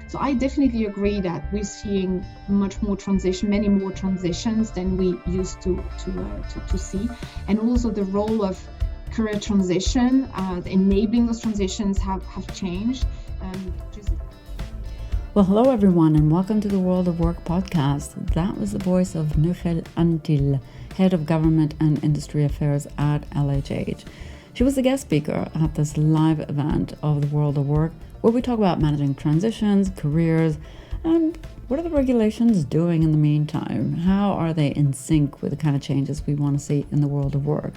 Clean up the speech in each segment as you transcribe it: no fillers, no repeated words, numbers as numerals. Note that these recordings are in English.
So I definitely agree that we're seeing many more transitions than we used to see, and also the role of career transition, enabling those transitions have changed. Well, hello everyone, and welcome to the World of Work podcast. That was the voice of Murielle Antille, Head of Government and Industry Affairs at LHH. She was the guest speaker at this live event of the World of Work, where we talk about managing transitions, careers, and what are the regulations doing in the meantime? How are they in sync with the kind of changes we want to see in the world of work?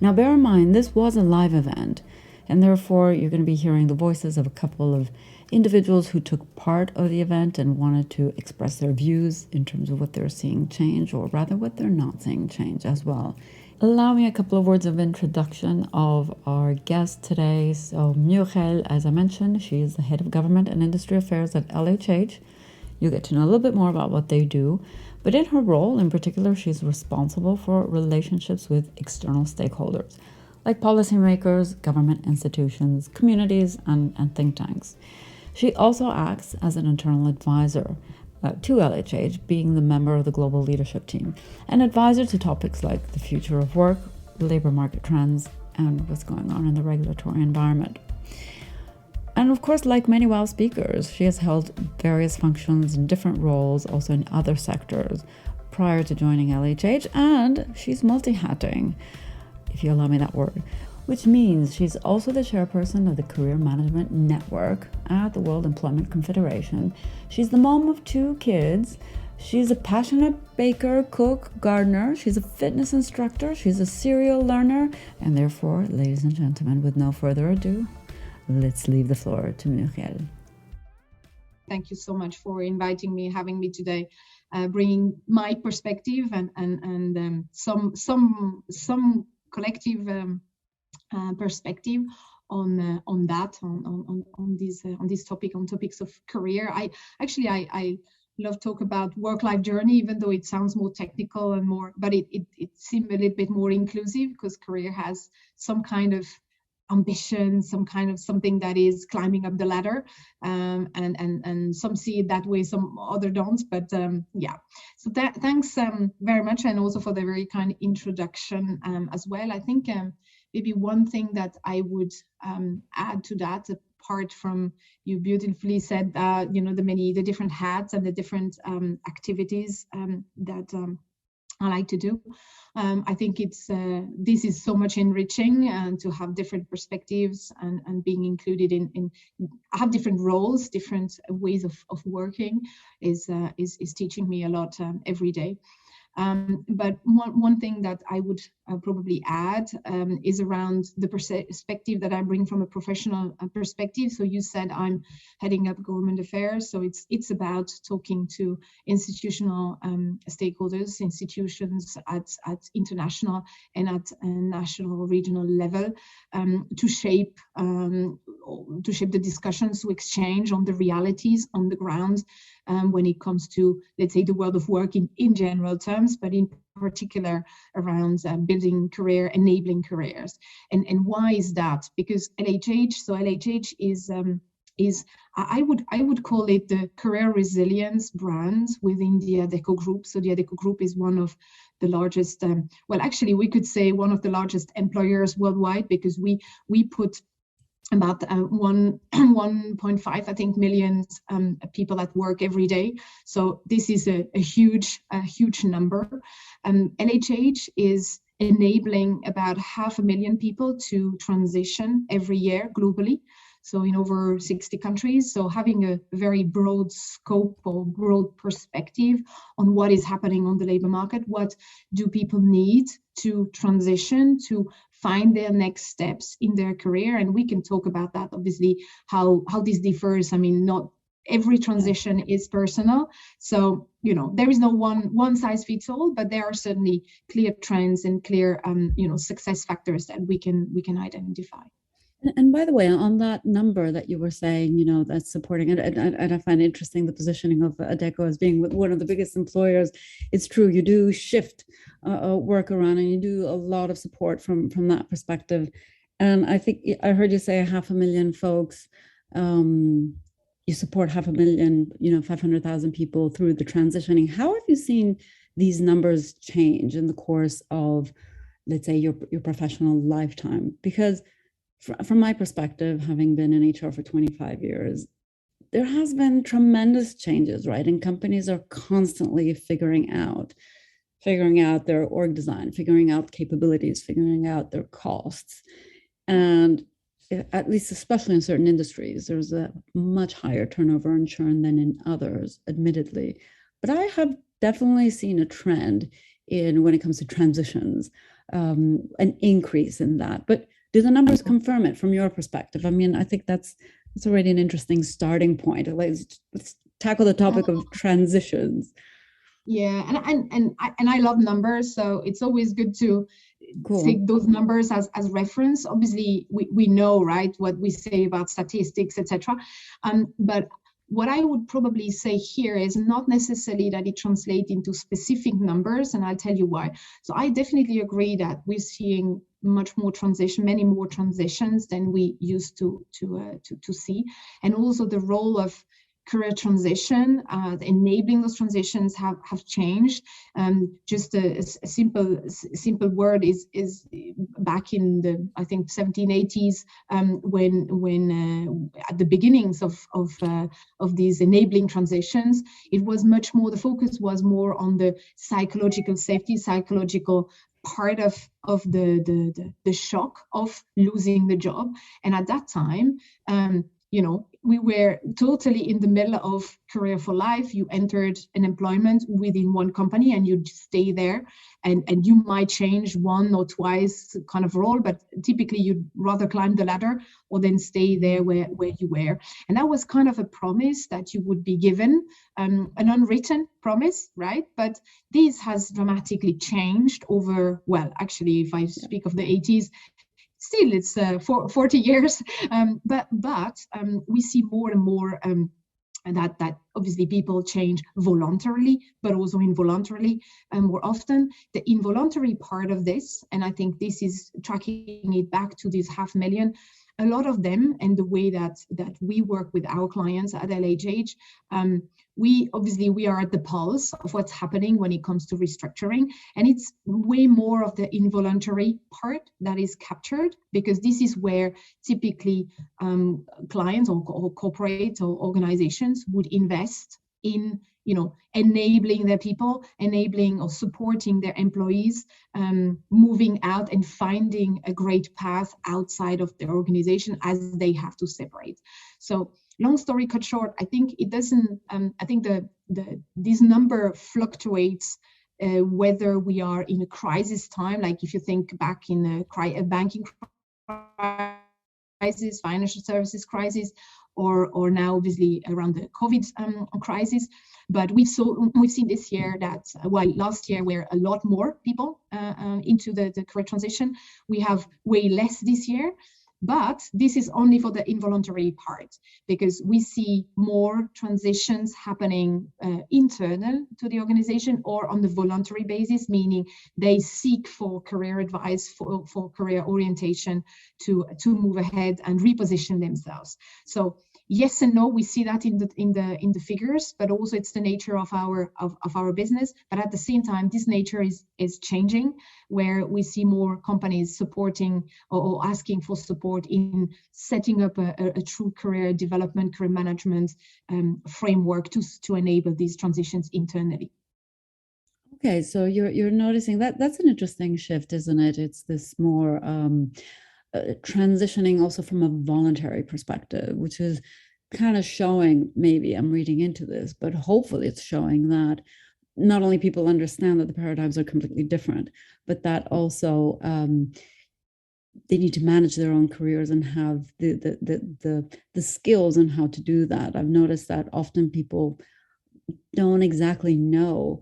Now, bear in mind, this was a live event, and therefore you're going to be hearing the voices of a couple of individuals who took part of the event and wanted to express their views in terms of what they're seeing change, or rather what they're not seeing change as well. Allow me a couple of words of introduction of our guest today. So Murielle, as I mentioned, she is the Head of Government and Industry Affairs at LHH. You'll get to know a little bit more about what they do. But in her role in particular, she's responsible for relationships with external stakeholders, like policymakers, government institutions, communities, and think tanks. She also acts as an internal advisor to LHH, being the member of the global leadership team, an advisor to topics like the future of work, labor market trends, and what's going on in the regulatory environment. And of course, like many WOW speakers, she has held various functions in different roles, also in other sectors, prior to joining LHH, and she's multi-hatting, if you allow me that word, which means she's also the chairperson of the Career Management Network at the World Employment Confederation. She's the mom of 2 kids. She's a passionate baker, cook, gardener. She's a fitness instructor. She's a serial learner. And therefore, ladies and gentlemen, with no further ado, let's leave the floor to Murielle. Thank you so much for inviting me, having me today, bringing my perspective and some collective perspective on this topic, on topics of career. I love talk about work-life journey, even though it sounds more technical and more, but it seems a little bit more inclusive, because career has some kind of ambition, some kind of something that is climbing up the ladder, and some see it that way, some other don't, but yeah. So thanks very much, and also for the very kind introduction as well. I think maybe one thing that I would add to that, apart from you beautifully said, the different hats and the different activities that I like to do. I think this is so much enriching, and to have different perspectives and being included in have different roles, different ways of working is teaching me a lot every day. But one thing that I would probably add is around the perspective that I bring from a professional perspective. So you said I'm heading up government affairs, so it's about talking to institutional stakeholders, institutions at international and at national, regional level, to shape the discussions, to exchange on the realities on the ground when it comes to, let's say, the world of work in general terms, but in particular around building career, enabling careers. And why is that? Because LHH is I would call it the career resilience brand within the Adecco Group. So the Adecco Group is one of the largest, actually we could say one of the largest employers worldwide, because we put about 1.5, I think, million people at work every day. So this is a huge number. LHH is enabling about 500,000 people to transition every year globally, so in over 60 countries. So having a very broad scope or broad perspective on what is happening on the labor market, what do people need to transition, to find their next steps in their career. And we can talk about that, obviously, how this differs. I mean, not every transition is personal. So, there is no one size fits all, but there are certainly clear trends and clear, success factors that we can identify. And by the way, on that number that you were saying, that's supporting it, and I find interesting the positioning of Adecco as being one of the biggest employers. It's true, you do shift work around, and you do a lot of support from that perspective. And I think I heard you say 500,000 folks you support 500,000, 500,000 people through the transitioning. How have you seen these numbers change in the course of, let's say, your professional lifetime? Because from my perspective, having been in HR for 25 years, there has been tremendous changes, right? And companies are constantly figuring out their org design, figuring out capabilities, figuring out their costs. And at least, especially in certain industries, there's a much higher turnover and churn than in others, admittedly. But I have definitely seen a trend in, when it comes to transitions, an increase in that. But do the numbers confirm it from your perspective? I mean, I think that's already an interesting starting point. Let's tackle the topic of transitions. Yeah, and I love numbers, so it's always good to take those numbers as reference. Obviously, we know, right, what we say about statistics, etc. But what I would probably say here is not necessarily that it translates into specific numbers, and I'll tell you why. So I definitely agree that we're seeing much more many more transitions than we used to see, and also the role of career transition, enabling those transitions have changed. Just a simple word is back in the, I think, 1780s, when at the beginnings of these enabling transitions, it was much more, the focus was more on the psychological safety, psychological part of the shock of losing the job. And at that time, we were totally in the middle of career for life. You entered an employment within one company and you'd stay there, and you might change one or twice kind of role, but typically you'd rather climb the ladder or then stay there where you were. And that was kind of a promise that you would be given, an unwritten promise, right? But this has dramatically changed over, well, actually, if I speak of the 80s, still it's 40 years, but we see more and more that obviously people change voluntarily, but also involuntarily more often. The involuntary part of this, and I think this is tracking it back to this 500,000, a lot of them, and the way that we work with our clients at LHH, we are at the pulse of what's happening when it comes to restructuring, and it's way more of the involuntary part that is captured, because this is where typically clients or corporates or organizations would invest in enabling their people, enabling or supporting their employees, moving out and finding a great path outside of their organization as they have to separate. So long story cut short, I think it doesn't, I think this number fluctuates whether we are in a crisis time, like if you think back in a banking crisis, financial services crisis, or now obviously around the COVID crisis. But we've seen this year that while last year were a lot more people into the career transition, we have way less this year. But this is only for the involuntary part, because we see more transitions happening internal to the organization or on the voluntary basis, meaning they seek for career advice, for career orientation to move ahead and reposition themselves. So yes and no, we see that in the figures, but also it's the nature of our business. But at the same time, this nature is changing, where we see more companies supporting or asking for support in setting up a true career development, career management framework to enable these transitions internally. Okay, so you're noticing that's an interesting shift, isn't it? It's this more transitioning also from a voluntary perspective, which is kind of showing, maybe I'm reading into this, but hopefully it's showing that not only people understand that the paradigms are completely different, but that also they need to manage their own careers and have the skills on how to do that. I've noticed that often people don't exactly know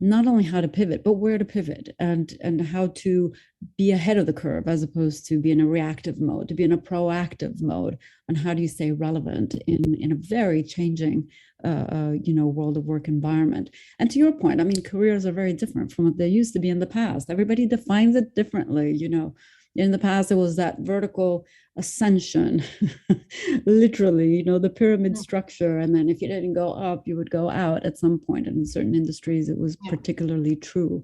not only how to pivot, but where to pivot, and how to be ahead of the curve, as opposed to be in a reactive mode, to be in a proactive mode. And how do you stay relevant in a very changing, world of work environment? And to your point, I mean, careers are very different from what they used to be in the past. Everybody defines it differently. In the past, it was that vertical ascension, literally, the pyramid structure. And then if you didn't go up, you would go out at some point. And in certain industries, it was particularly true.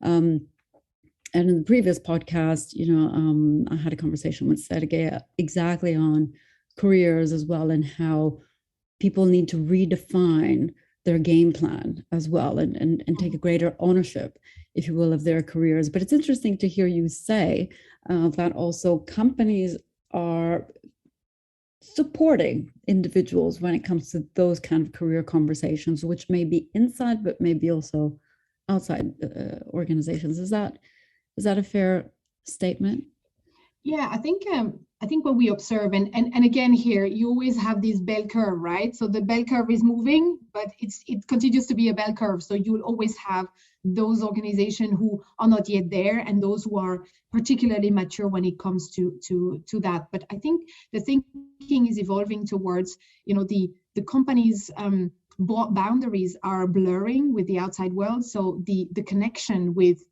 And in the previous podcast, I had a conversation with Sergey exactly on careers as well, and how people need to redefine their game plan as well, and take a greater ownership, if you will, of their careers. But it's interesting to hear you say that also companies are supporting individuals when it comes to those kind of career conversations, which may be inside, but maybe also outside organizations. Is that a fair statement? Yeah, I think what we observe, and again here, you always have this bell curve, right? So the bell curve is moving, but it continues to be a bell curve. So you'll always have those organizations who are not yet there, and those who are particularly mature when it comes to that. But I think the thinking is evolving towards, the companies' boundaries are blurring with the outside world. So the connection with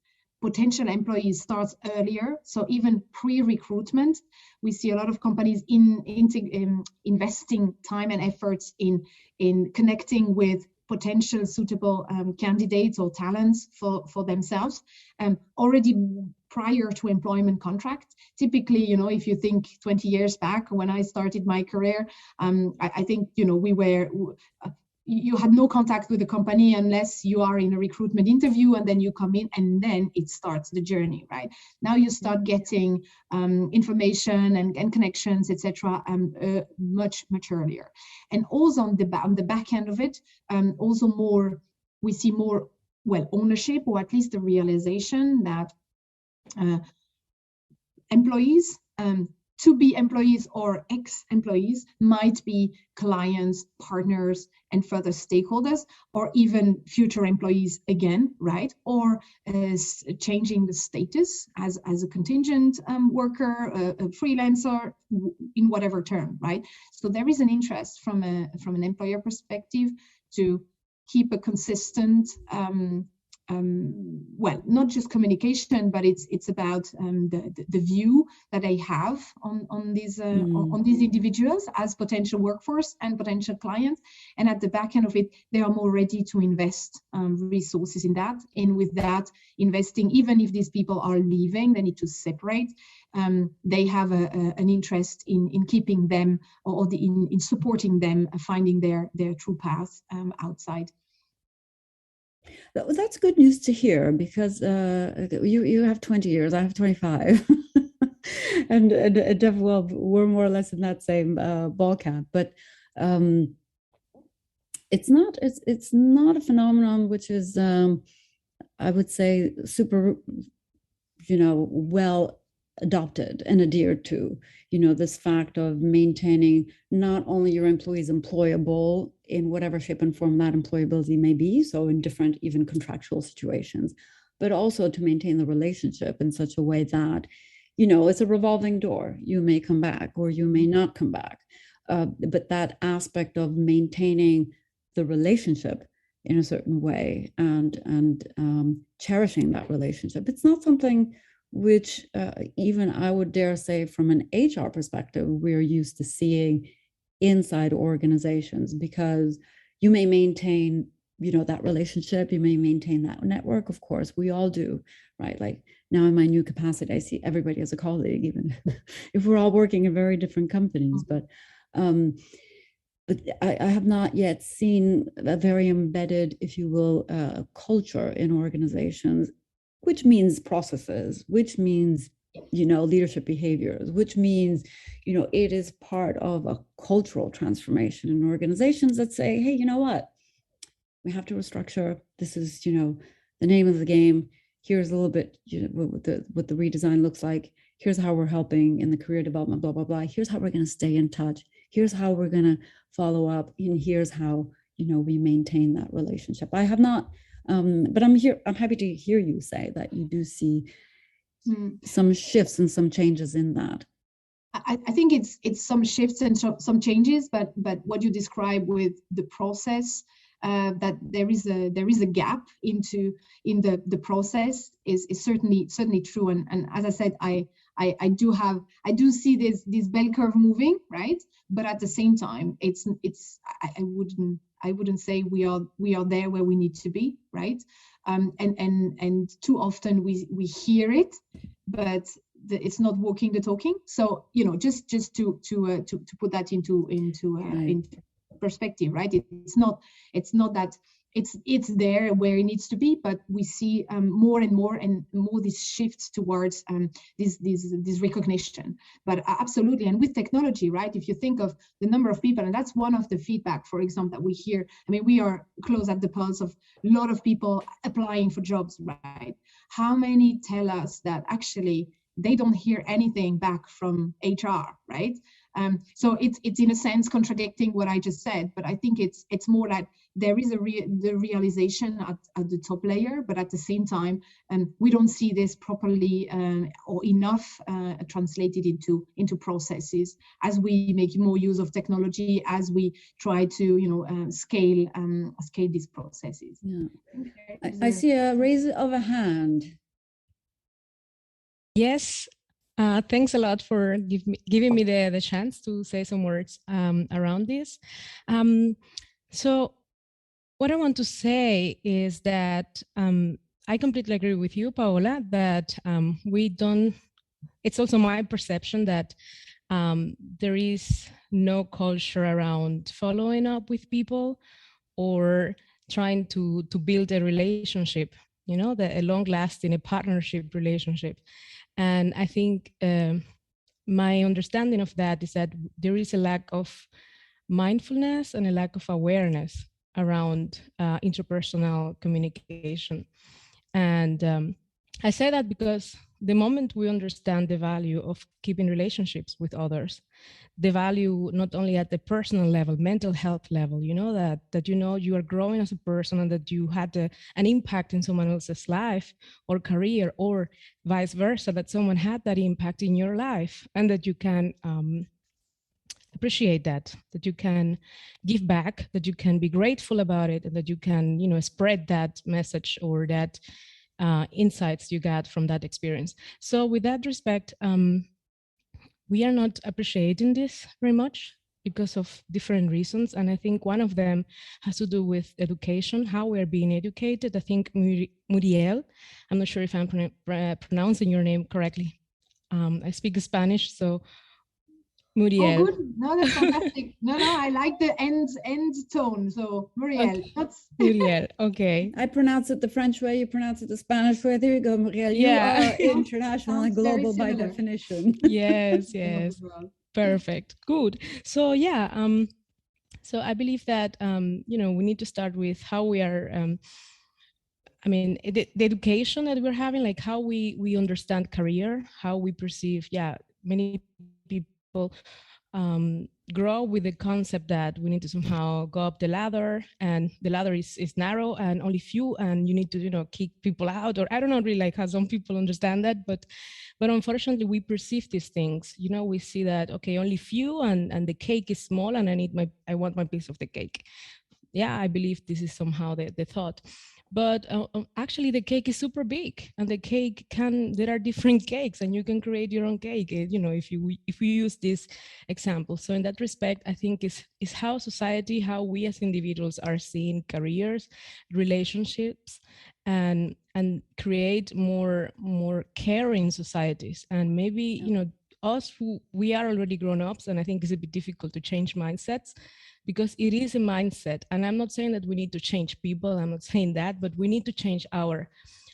potential employees starts earlier. So even pre-recruitment, we see a lot of companies investing time and efforts in connecting with potential suitable candidates or talents for themselves already prior to employment contract. Typically, if you think 20 years back when I started my career, I think, you had no contact with the company unless you are in a recruitment interview, and then you come in, and then it starts the journey, right? Now you start getting information and connections, etc., much earlier. And also on the back end of it, we see more ownership, or at least the realization that employees, to be employees or ex-employees, might be clients, partners, and further stakeholders, or even future employees again, right? Or changing the status as a contingent worker, a freelancer, in whatever term, right? So there is an interest from an employer perspective to keep a consistent not just communication, but it's about the view that they have on these individuals as potential workforce and potential clients. And at the back end of it, they are more ready to invest resources in that. And with that, investing, even if these people are leaving, they need to separate. They have an interest in keeping them, or in supporting them finding their true path outside. That's good news to hear, because you have 20 years, I have 25. and well, we're more or less in that same ballpark. But it's not a phenomenon which is, I would say, super, well adopted and adhered to. This fact of maintaining not only your employees employable in whatever shape and form that employability may be, so in different even contractual situations, but also to maintain the relationship in such a way that, it's a revolving door. You may come back or you may not come back. But that aspect of maintaining the relationship in a certain way and cherishing that relationship, it's not something which even I would dare say from an HR perspective, we're used to seeing inside organizations, because you may maintain, that relationship, you may maintain that network. Of course, we all do, right? Like now in my new capacity, I see everybody as a colleague, even if we're all working in very different companies. But I have not yet seen a very embedded, if you will, culture in organizations, which means processes, which means, leadership behaviors, which means, it is part of a cultural transformation in organizations that say, hey, you know what? We have to restructure. This is, the name of the game. Here's a little bit, what the redesign looks like. Here's how we're helping in the career development, blah, blah, blah. Here's how we're going to stay in touch. Here's how we're going to follow up. And here's how, we maintain that relationship. I have not, but I'm happy to hear you say that you do see some shifts and some changes in that. I think it's some shifts and some changes, but what you describe with the process, that there is a gap in the process is certainly true. And as I said, I I do see this bell curve moving, right? But at the same time, I wouldn't say we are there where we need to be, right? And too often we hear it, but it's not walking the talking. So just to put that into perspective, right? It's not that it's there where it needs to be, but we see more and more this shifts towards this recognition. But absolutely, and with technology, right? If you think of the number of people, and that's one of the feedback, for example, that we hear. I mean, we are close at the pulse of a lot of people applying for jobs, right? How many tell us that actually they don't hear anything back from HR, right? So it's in a sense contradicting what I just said, but I think it's more like there is the realization at the top layer, but at the same time, we don't see this properly or enough translated into processes as we make more use of technology, as we try to scale these processes. Yeah, I see a raise of a hand. Yes. Thanks a lot for giving me the chance to say some words around this. So what I want to say is that I completely agree with you, Paola, that it's also my perception that there is no culture around following up with people or trying to build a relationship, a long-lasting, a partnership relationship. And I think my understanding of that is that there is a lack of mindfulness and a lack of awareness around interpersonal communication. And I say that because the moment we understand the value of keeping relationships with others, the value not only at the personal level, mental health level, that you are growing as a person and that you had an impact in someone else's life or career, or vice versa, that someone had that impact in your life, and that you can appreciate that you can give back, that you can be grateful about it, and that you can spread that message or that insights you got from that experience. So with that respect, we are not appreciating this very much because of different reasons. And I think one of them has to do with education, how we're being educated. I think Murielle, I'm not sure if I'm pronouncing your name correctly. I speak Spanish, so Murielle. Oh, good. No, that's fantastic. No, I like the end tone. So Murielle. Okay. Murielle. Okay. I pronounce it the French way. You pronounce it the Spanish way. There you go, Murielle. Yeah. You are international and global by definition. Yes. Perfect. Good. So yeah. So I believe that we need to start with how we are. The education that we're having, like how we understand career, how we perceive. Yeah, many people grow with the concept that we need to somehow go up the ladder, and the ladder is narrow and only few, and you need to kick people out, or I don't know really like how some people understand that, but unfortunately we perceive these things. We see that okay, only few, and the cake is small, and I want my piece of the cake. Yeah, I believe this is somehow the thought. But actually the cake is super big, and there are different cakes, and you can create your own cake, if you use this example. So in that respect, I think is how society, how we as individuals are seeing careers, relationships, and create more caring societies. And maybe us who we are already grown-ups, and I think it's a bit difficult to change mindsets, because it is a mindset. And I'm not saying that we need to change people, I'm not saying that, but we need to change our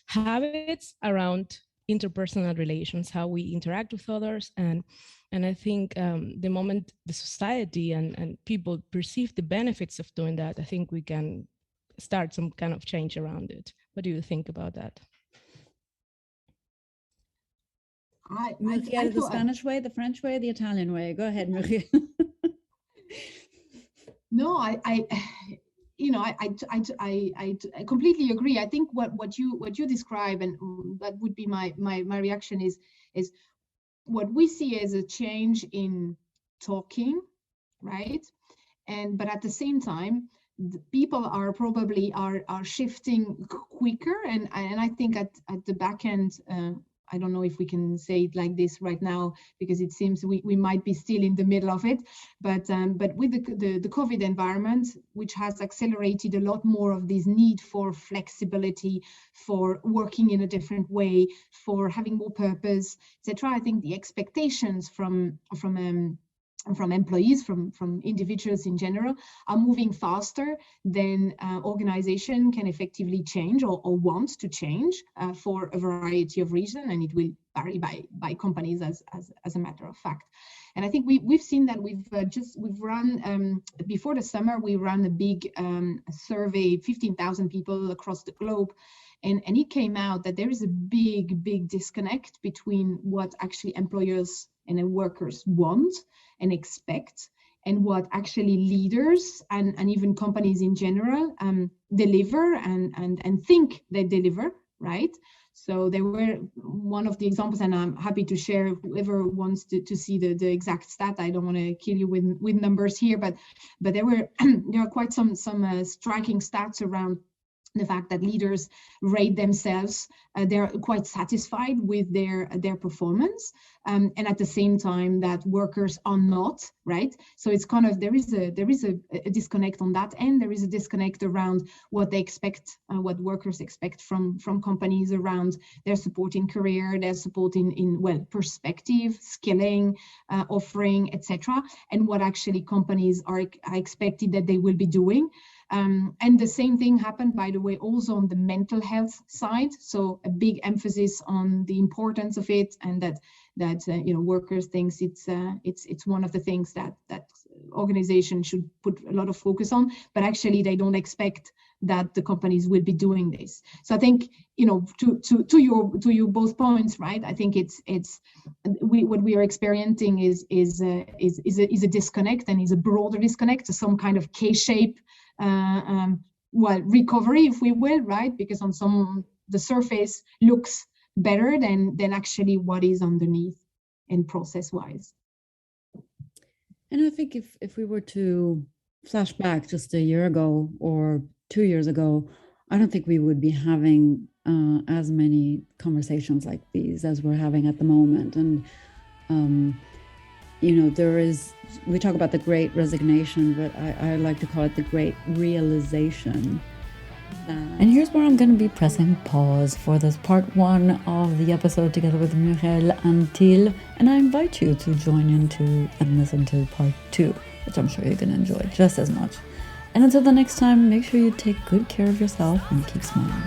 habits around interpersonal relations, how we interact with others. And I think the moment the society and people perceive the benefits of doing that, I think we can start some kind of change around it. What do you think about that? Murielle, the Spanish way, the French way, the Italian way. Go ahead, Murielle. No, I completely agree. I think what you describe, and that would be my reaction, is what we see as a change in talking, right? But at the same time, the people are probably are shifting quicker, and I think at the back end, I don't know if we can say it like this right now, because it seems we might be still in the middle of it. But with the COVID environment, which has accelerated a lot more of this need for flexibility, for working in a different way, for having more purpose, etc., I think the expectations from employees, from individuals in general, are moving faster than organization can effectively change or want to change for a variety of reasons, and it will vary by companies as a matter of fact. And I think we've seen that we've run before the summer, we ran a big survey, 15,000 people across the globe. And it came out that there is a big disconnect between what actually employers and workers want and expect, and what actually leaders and even companies in general deliver and think they deliver, right? So there were one of the examples, and I'm happy to share whoever wants to see the exact stat. I don't want to kill you with numbers here, but there are quite some striking stats around the fact that leaders rate themselves, they're quite satisfied with their performance, and at the same time that workers are not, right? So it's kind of, there is a disconnect on that end. There is a disconnect around what they expect, what workers expect from companies around their support in career, their support in perspective, skilling, offering, etc., and what actually companies are expected that they will be doing. And the same thing happened, by the way, also on the mental health side. So a big emphasis on the importance of it, and that workers thinks it's one of the things that organizations should put a lot of focus on, but actually they don't expect that the companies will be doing this. So I think, to your both points, right? I think what we are experiencing is a disconnect, and is a broader disconnect, some kind of K-shape recovery, if we will, right? Because on the surface looks better than actually what is underneath and process-wise. And I think if we were to flash back just a year ago or 2 years ago, I don't think we would be having as many conversations like these as we're having at the moment. And we talk about the great resignation, but I like to call it the great realization. And here's where I'm going to be pressing pause for this part 1 of the episode together with Murielle Antille, and I invite you to join into and listen to part 2, which I'm sure you're going to enjoy just as much. And until the next time, make sure you take good care of yourself and keep smiling.